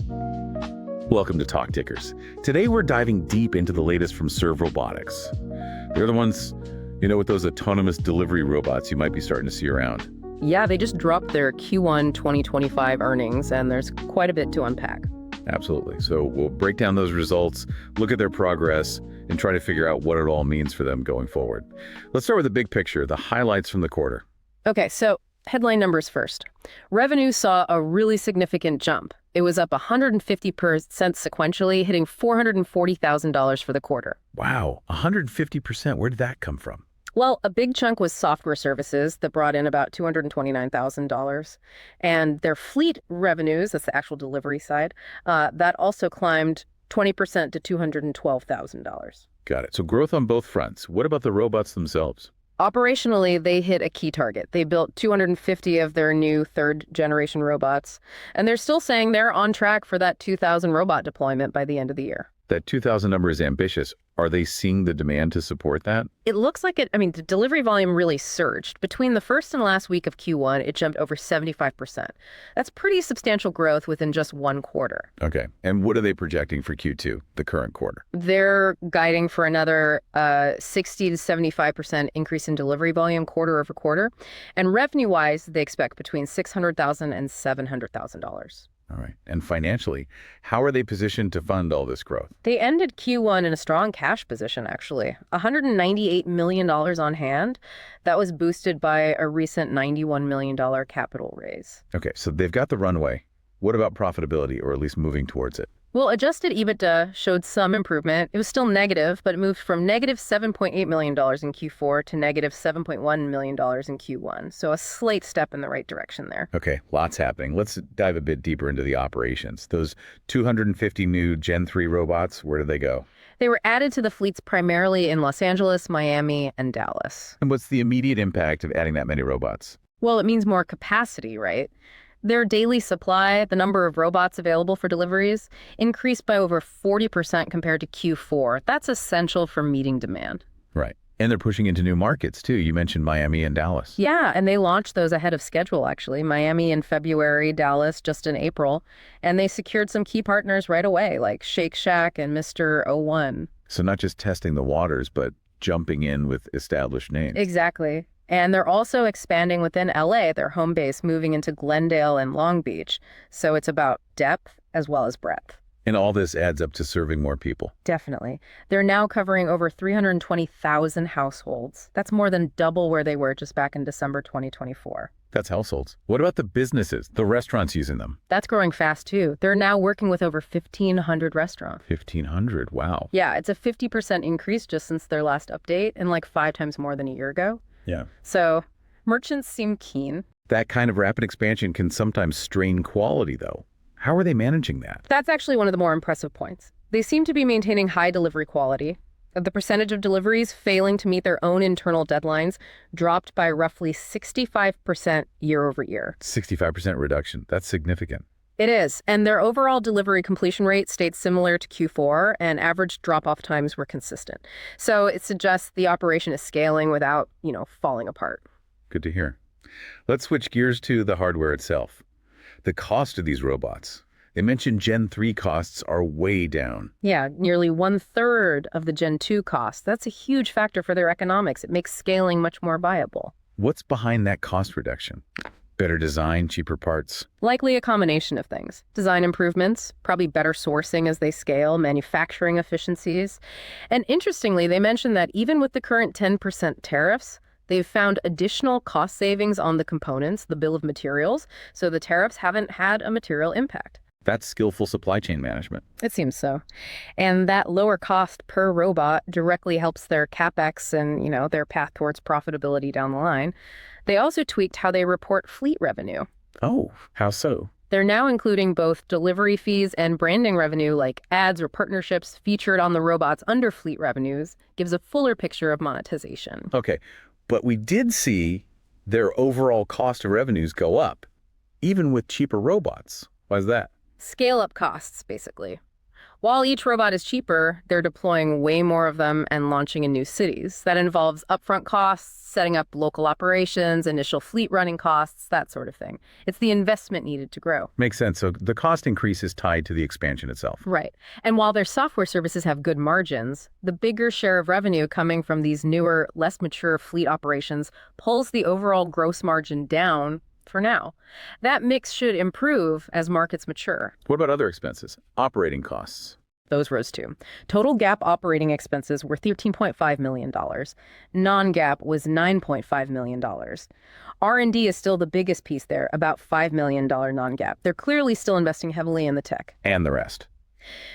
Welcome to TalkTickers. Today we're diving deep into the latest from Serve Robotics. They're the ones, with those autonomous delivery robots you might be starting to see around. Yeah, they just dropped their Q1 2025 earnings, and there's quite a bit to unpack. Absolutely. So we'll break down those results, look at their progress, and try to figure out what it all means for them going forward. Let's start with the big picture, the highlights from the quarter. Okay, so headline numbers first. Revenue saw a really significant jump. It was up 150% sequentially, hitting $440,000 for the quarter. Wow, 150%. Where did that come from? Well, a big chunk was software services that brought in about $229,000. And their fleet revenues, that's the actual delivery side, that also climbed 20% to $212,000. Got it. So growth on both fronts. What about the robots themselves? Operationally, they hit a key target. They built 250 of their new third-generation robots, and they're still saying they're on track for that 2,000 robot deployment by the end of the year. That 2,000 number is ambitious. Are they seeing the demand to support that? It looks like it. The delivery volume really surged. Between the first and last week of Q1, it jumped over 75%. That's pretty substantial growth within just one quarter. Okay. And what are they projecting for Q2, the current quarter? They're guiding for another 60 to 75% increase in delivery volume quarter over quarter. And revenue-wise, they expect between $600,000 and $700,000. All right. And financially, how are they positioned to fund all this growth? They ended Q1 in a strong cash position, actually. $198 million on hand. That was boosted by a recent $91 million capital raise. Okay, so they've got the runway. What about profitability, or at least moving towards it? Well, adjusted EBITDA showed some improvement. It was still negative, but it moved from negative $7.8 million in Q4 to negative $7.1 million in Q1. So a slight step in the right direction there. Okay, lots happening. Let's dive a bit deeper into the operations. Those 250 new Gen 3 robots, where do they go? They were added to the fleets primarily in Los Angeles, Miami, and Dallas. And what's the immediate impact of adding that many robots? Well, it means more capacity, right? Their daily supply, the number of robots available for deliveries, increased by over 40% compared to Q4. That's essential for meeting demand. Right. And they're pushing into new markets, too. You mentioned Miami and Dallas. Yeah, and they launched those ahead of schedule, actually. Miami in February, Dallas just in April. And they secured some key partners right away, like Shake Shack and Mr. 01. So not just testing the waters, but jumping in with established names. Exactly. And they're also expanding within LA, their home base, moving into Glendale and Long Beach. So it's about depth as well as breadth. And all this adds up to serving more people. Definitely. They're now covering over 320,000 households. That's more than double where they were just back in December 2024. That's households. What about the businesses, the restaurants using them? That's growing fast, too. They're now working with over 1,500 restaurants. 1,500, wow. Yeah, it's a 50% increase just since their last update and like 5 times more than a year ago. Yeah. So merchants seem keen. That kind of rapid expansion can sometimes strain quality, though. How are they managing that? That's actually one of the more impressive points. They seem to be maintaining high delivery quality. The percentage of deliveries failing to meet their own internal deadlines dropped by roughly 65% year over year. 65% reduction. That's significant. It is. And their overall delivery completion rate stayed similar to Q4, and average drop-off times were consistent. So it suggests the operation is scaling without, falling apart. Good to hear. Let's switch gears to the hardware itself. The cost of these robots. They mentioned Gen 3 costs are way down. Yeah, nearly 1/3 of the Gen 2 costs. That's a huge factor for their economics. It makes scaling much more viable. What's behind that cost reduction? Better design, cheaper parts? Likely a combination of things. Design improvements, probably better sourcing as they scale, manufacturing efficiencies. And interestingly, they mentioned that even with the current 10% tariffs, they've found additional cost savings on the components, the bill of materials, so the tariffs haven't had a material impact. That's skillful supply chain management. It seems so. And that lower cost per robot directly helps their CapEx and, their path towards profitability down the line. They also tweaked how they report fleet revenue. Oh, how so? They're now including both delivery fees and branding revenue, like ads or partnerships featured on the robots under fleet revenues, gives a fuller picture of monetization. Okay, but we did see their overall cost of revenues go up, even with cheaper robots. Why is that? Scale-up costs, basically. While each robot is cheaper, they're deploying way more of them and launching in new cities. That involves upfront costs, setting up local operations, initial fleet running costs, that sort of thing. It's the investment needed to grow. Makes sense. So the cost increase is tied to the expansion itself. Right. And while their software services have good margins, the bigger share of revenue coming from these newer, less mature fleet operations pulls the overall gross margin down for now. That mix should improve as markets mature. What about other expenses? Operating costs. Those rose too. Total GAAP operating expenses were $13.5 million. Non-GAAP was $9.5 million. R&D is still the biggest piece there, about $5 million non-GAAP. They're clearly still investing heavily in the tech. And the rest.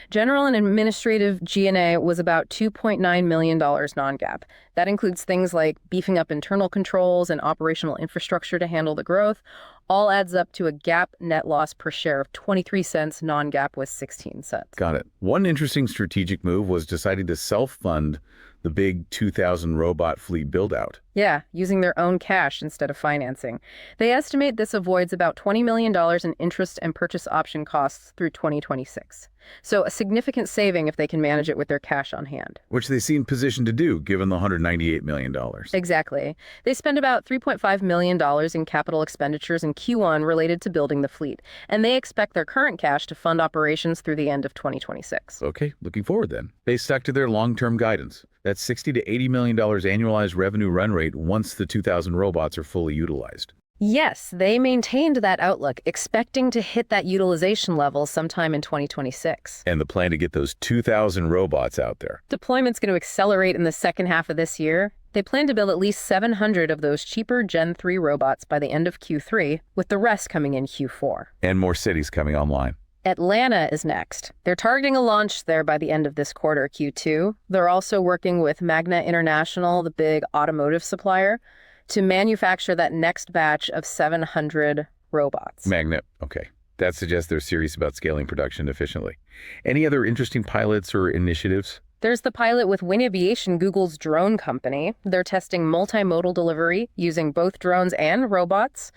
General and administrative G&A was about $2.9 million non-GAAP. That includes things like beefing up internal controls and operational infrastructure to handle the growth. All adds up to a GAAP net loss per share of 23 cents. Non-GAAP was 16 cents. Got it. One interesting strategic move was deciding to self-fund the big 2,000 robot fleet build-out. Yeah, using their own cash instead of financing. They estimate this avoids about $20 million in interest and purchase option costs through 2026. So a significant saving if they can manage it with their cash on hand. Which they seem positioned to do, given the $198 million. Exactly. They spend about $3.5 million in capital expenditures in Q1 related to building the fleet, and they expect their current cash to fund operations through the end of 2026. Okay, looking forward then. They stuck to their long-term guidance. That's $60 to $80 million annualized revenue run rate once the 2,000 robots are fully utilized. Yes, they maintained that outlook, expecting to hit that utilization level sometime in 2026. And the plan to get those 2,000 robots out there. Deployment's going to accelerate in the second half of this year. They plan to build at least 700 of those cheaper Gen 3 robots by the end of Q3, with the rest coming in Q4. And more cities coming online. Atlanta is next. They're targeting a launch there by the end of this quarter, Q2. They're also working with Magna International, the big automotive supplier, to manufacture that next batch of 700 robots. Magna, okay. That suggests they're serious about scaling production efficiently. Any other interesting pilots or initiatives? There's the pilot with Wing Aviation, Google's drone company. They're testing multimodal delivery using both drones and robots.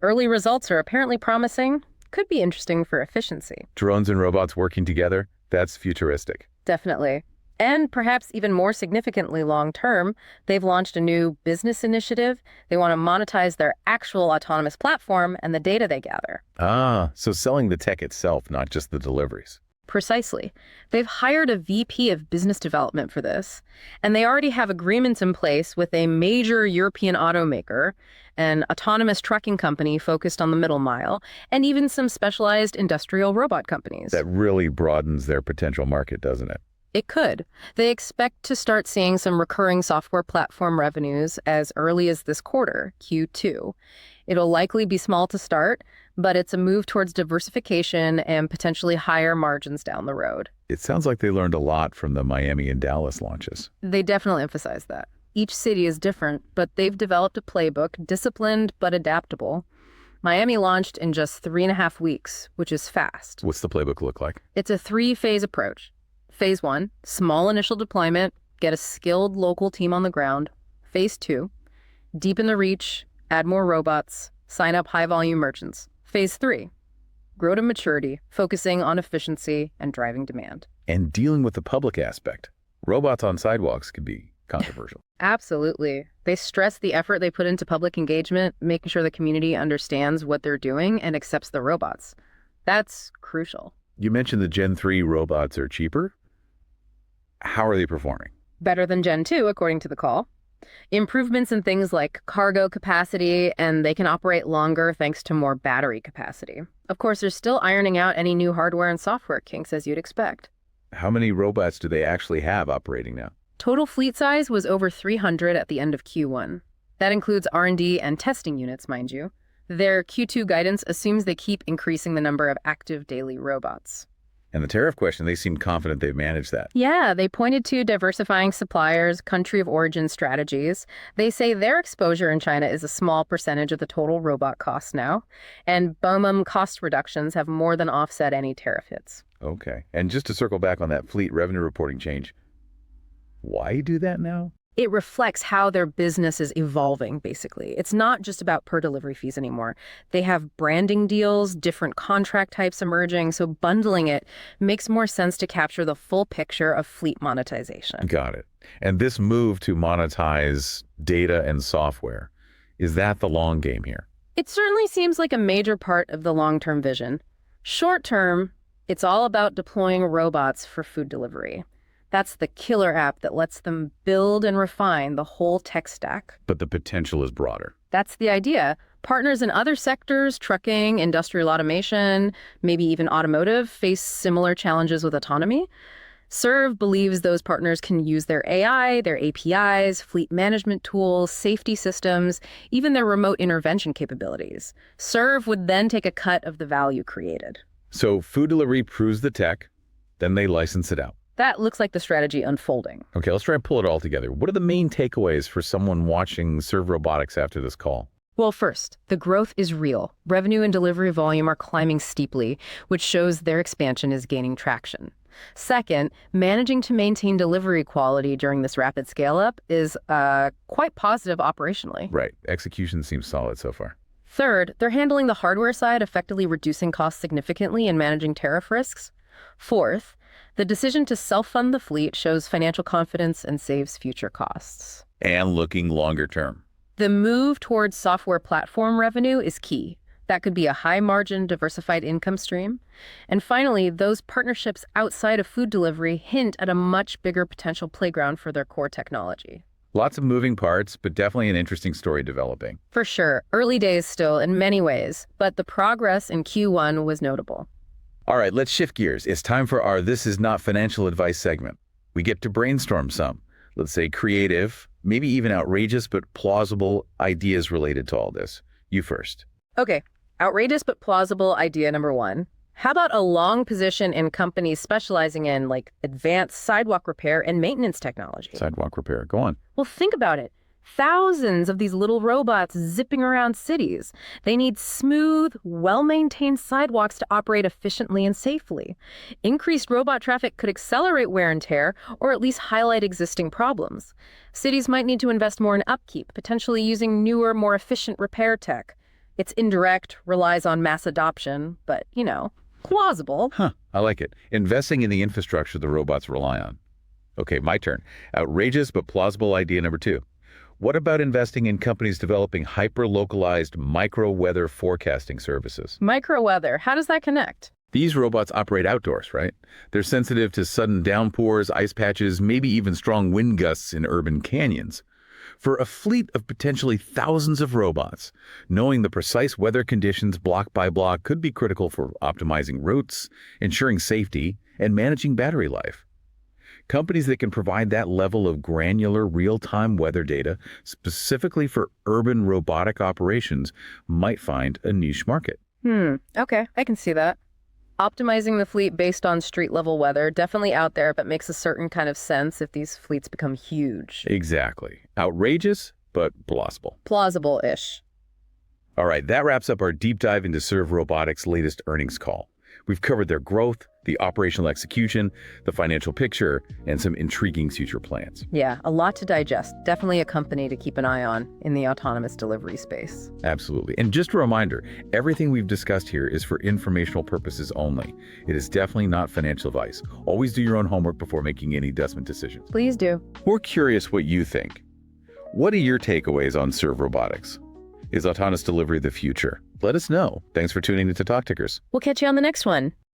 Early results are apparently promising. Could be interesting for efficiency. Drones and robots working together? That's futuristic. Definitely. And perhaps even more significantly long-term, they've launched a new business initiative. They want to monetize their actual autonomous platform and the data they gather. Ah, so selling the tech itself, not just the deliveries. Precisely. They've hired a VP of business development for this, and they already have agreements in place with a major European automaker, an autonomous trucking company focused on the middle mile, and even some specialized industrial robot companies. That really broadens their potential market, doesn't it? It could. They expect to start seeing some recurring software platform revenues as early as this quarter, Q2. It'll likely be small to start, but it's a move towards diversification and potentially higher margins down the road. It sounds like they learned a lot from the Miami and Dallas launches. They definitely emphasize that. Each city is different, but they've developed a playbook, disciplined but adaptable. Miami launched in just 3.5 weeks, which is fast. What's the playbook look like? It's a 3-phase approach. Phase 1, small initial deployment, get a skilled local team on the ground. Phase 2, deepen the reach, add more robots, sign up high-volume merchants. Phase 3, grow to maturity, focusing on efficiency and driving demand. And dealing with the public aspect. Robots on sidewalks could be controversial. Absolutely. They stress the effort they put into public engagement, making sure the community understands what they're doing and accepts the robots. That's crucial. You mentioned the Gen 3 robots are cheaper. How are they performing? Better than Gen 2, according to the call. Improvements in things like cargo capacity, and they can operate longer thanks to more battery capacity. Of course, they're still ironing out any new hardware and software kinks, as you'd expect. How many robots do they actually have operating now? Total fleet size was over 300 at the end of Q1. That includes R&D and testing units, mind you. Their Q2 guidance assumes they keep increasing the number of active daily robots. And the tariff question, they seem confident they've managed that. Yeah, they pointed to diversifying suppliers, country of origin strategies. They say their exposure in China is a small percentage of the total robot costs now, and BOMM cost reductions have more than offset any tariff hits. Okay. And just to circle back on that fleet revenue reporting change, why do that now? It reflects how their business is evolving, basically. It's not just about per delivery fees anymore. They have branding deals, different contract types emerging, so bundling it makes more sense to capture the full picture of fleet monetization. Got it. And this move to monetize data and software, is that the long game here? It certainly seems like a major part of the long-term vision. Short-term, it's all about deploying robots for food delivery. That's the killer app that lets them build and refine the whole tech stack. But the potential is broader. That's the idea. Partners in other sectors, trucking, industrial automation, maybe even automotive, face similar challenges with autonomy. Serve believes those partners can use their AI, their APIs, fleet management tools, safety systems, even their remote intervention capabilities. Serve would then take a cut of the value created. So food delivery proves the tech, then they license it out. That looks like the strategy unfolding. Okay, let's try and pull it all together. What are the main takeaways for someone watching Serve Robotics after this call? Well, first, the growth is real. Revenue and delivery volume are climbing steeply, which shows their expansion is gaining traction. Second, managing to maintain delivery quality during this rapid scale-up is quite positive operationally. Right. Execution seems solid so far. Third, they're handling the hardware side, effectively reducing costs significantly and managing tariff risks. Fourth, the decision to self-fund the fleet shows financial confidence and saves future costs. And looking longer term. The move towards software platform revenue is key. That could be a high-margin, diversified income stream. And finally, those partnerships outside of food delivery hint at a much bigger potential playground for their core technology. Lots of moving parts, but definitely an interesting story developing. For sure. Early days still in many ways, but the progress in Q1 was notable. All right, let's shift gears. It's time for our This Is Not Financial Advice segment. We get to brainstorm some, let's say creative, maybe even outrageous, but plausible ideas related to all this. You first. Okay, outrageous but plausible idea number one. How about a long position in companies specializing in like advanced sidewalk repair and maintenance technology? Sidewalk repair, go on. Well, think about it. Thousands of these little robots zipping around cities. They need smooth, well-maintained sidewalks to operate efficiently and safely. Increased robot traffic could accelerate wear and tear, or at least highlight existing problems. Cities might need to invest more in upkeep, potentially using newer, more efficient repair tech. It's indirect, relies on mass adoption, but, plausible. I like it. Investing in the infrastructure the robots rely on. Okay, my turn. Outrageous but plausible idea number two. What about investing in companies developing hyper-localized micro-weather forecasting services? Micro-weather, how does that connect? These robots operate outdoors, right? They're sensitive to sudden downpours, ice patches, maybe even strong wind gusts in urban canyons. For a fleet of potentially thousands of robots, knowing the precise weather conditions block by block could be critical for optimizing routes, ensuring safety, and managing battery life. Companies that can provide that level of granular real-time weather data specifically for urban robotic operations might find a niche market. Okay, I can see that. Optimizing the fleet based on street-level weather, definitely out there, but makes a certain kind of sense if these fleets become huge. Exactly. Outrageous, but plausible. Plausible-ish. All right, that wraps up our deep dive into Serve Robotics' latest earnings call. We've covered their growth, the operational execution, the financial picture, and some intriguing future plans. Yeah, a lot to digest. Definitely a company to keep an eye on in the autonomous delivery space. Absolutely. And just a reminder, everything we've discussed here is for informational purposes only. It is definitely not financial advice. Always do your own homework before making any investment decisions. Please do. We're curious what you think. What are your takeaways on Serve Robotics? Is autonomous delivery the future? Let us know. Thanks for tuning into TalkTickers. We'll catch you on the next one.